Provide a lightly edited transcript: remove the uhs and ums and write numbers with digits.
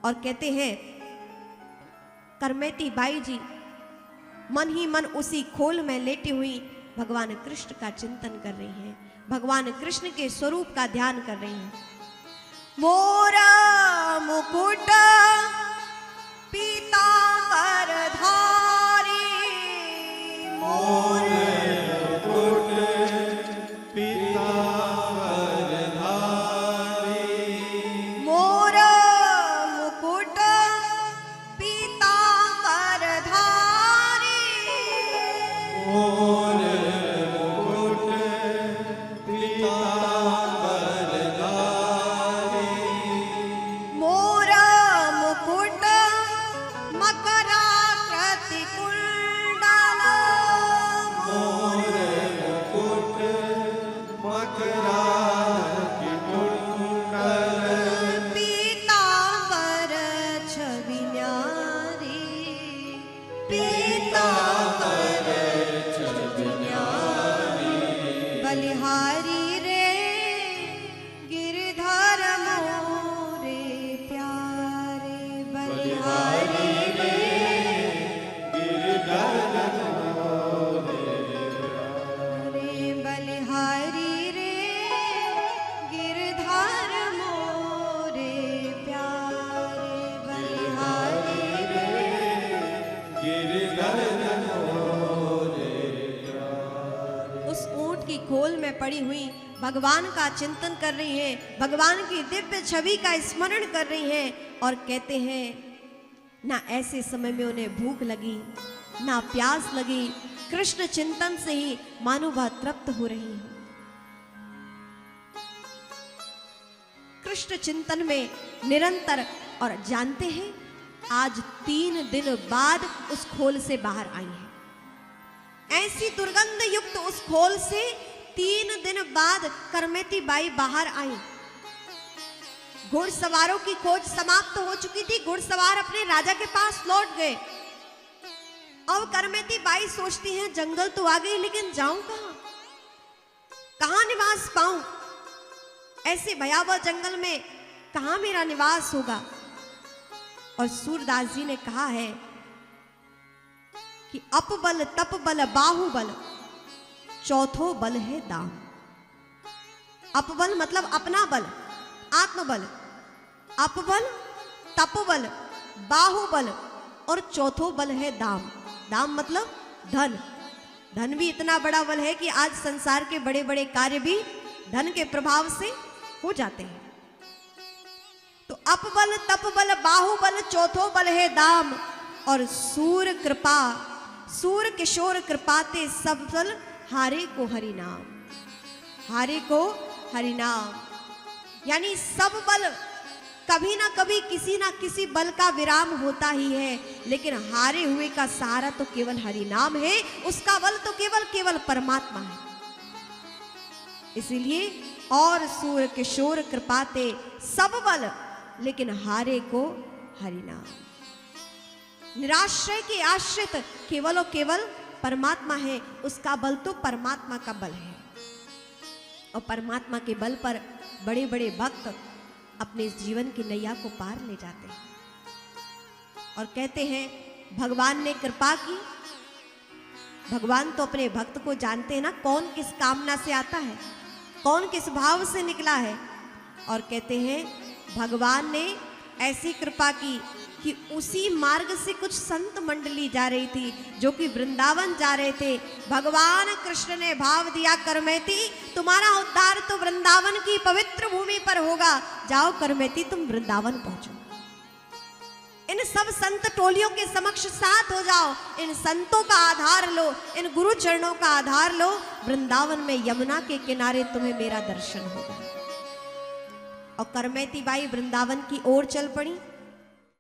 और कहते हैं करमेती बाई जी मन ही मन उसी खोल में लेटी हुई भगवान कृष्ण का चिंतन कर रही हैं, भगवान कृष्ण के स्वरूप का ध्यान कर रही हैं। मोरा मुकुट पीतांबर धारी, मोरे मुकुट पीतांबर धारी, मोरा मुकुट पीतांबर धारी, मोरे मुकुट पीतांबर धारी, मोरा मुकुट मकराकृति कुंडल, मोरे मुकुट मकराकृति कुंडल, पीतांबर छवि न्यारी, पीतांबर छवि न्यारी, बलिहारी रे गिरधर मोरे प्यारे, बलिहारी रे गिरधर रे, बलिहारी रे गिरधर मोरे प्यारे, बलिहारी गिरधर उस ऊंट की खोल में पड़ी हुई भगवान का चिंतन कर रही हैं, भगवान की दिव्य छवि का स्मरण कर रही हैं और कहते हैं ना ऐसे समय में उन्हें भूख लगी ना प्यास लगी, कृष्ण चिंतन से ही मानो वह तृप्त हो रही हैं। कृष्ण चिंतन में निरंतर, और जानते हैं आज 3 दिन बाद उस खोल से बाहर आई है। ऐसी दुर्गंध युक्त उस खोल से 3 दिन बाद करमेती बाई बाहर आई। घुड़सवारों की खोज समाप्त हो चुकी थी, घुड़सवार अपने राजा के पास लौट गए। अब करमेती बाई सोचती हैं जंगल तो आ गई लेकिन जाऊं कहां, कहां निवास पाऊं, ऐसे भयावह जंगल में कहां मेरा निवास होगा। और सूरदास जी ने कहा है कि अपबल तपबल बाहुबल चौथो बल है दाम। अपबल मतलब अपना बल, आत्मबल, अपबल तपबल बाहुबल और चौथो बल है दाम। दाम मतलब धन। धन भी इतना बड़ा बल है कि आज संसार के बड़े बड़े कार्य भी धन के प्रभाव से हो जाते हैं। तो अपबल तपबल बाहुबल चौथो बल है दाम, और सूर कृपा सूर किशोर कृपाते सब बल हारे को हरि नाम। हारे को हरि नाम यानी सब बल कभी ना कभी किसी ना किसी बल का विराम होता ही है, लेकिन हारे हुए का सहारा तो केवल हरि नाम है, उसका बल तो केवल परमात्मा है। इसीलिए और सूर किशोर कृपाते सब बल, लेकिन हारे को हरि नाम। निराश्रय के आश्रित केवल और केवल परमात्मा है, उसका बल तो परमात्मा का बल है। और परमात्मा के बल पर बड़े बड़े भक्त अपने जीवन की नैया को पार ले जाते हैं। और कहते हैं भगवान ने कृपा की। भगवान तो अपने भक्त को जानते हैं ना, कौन किस कामना से आता है, कौन किस भाव से निकला है। और कहते हैं भगवान ने ऐसी कृपा की कि उसी मार्ग से कुछ संत मंडली जा रही थी जो कि वृंदावन जा रहे थे। भगवान कृष्ण ने भाव दिया करमेती तुम्हारा उद्धार तो वृंदावन की पवित्र भूमि पर होगा, जाओ करमेती तुम वृंदावन पहुंचो। इन सब संत टोलियों के समक्ष साथ हो जाओ, इन संतों का आधार लो, इन गुरु चरणों का आधार लो, वृंदावन में यमुना के किनारे तुम्हें मेरा दर्शन होगा। और करमेती बाई वृंदावन की ओर चल पड़ी।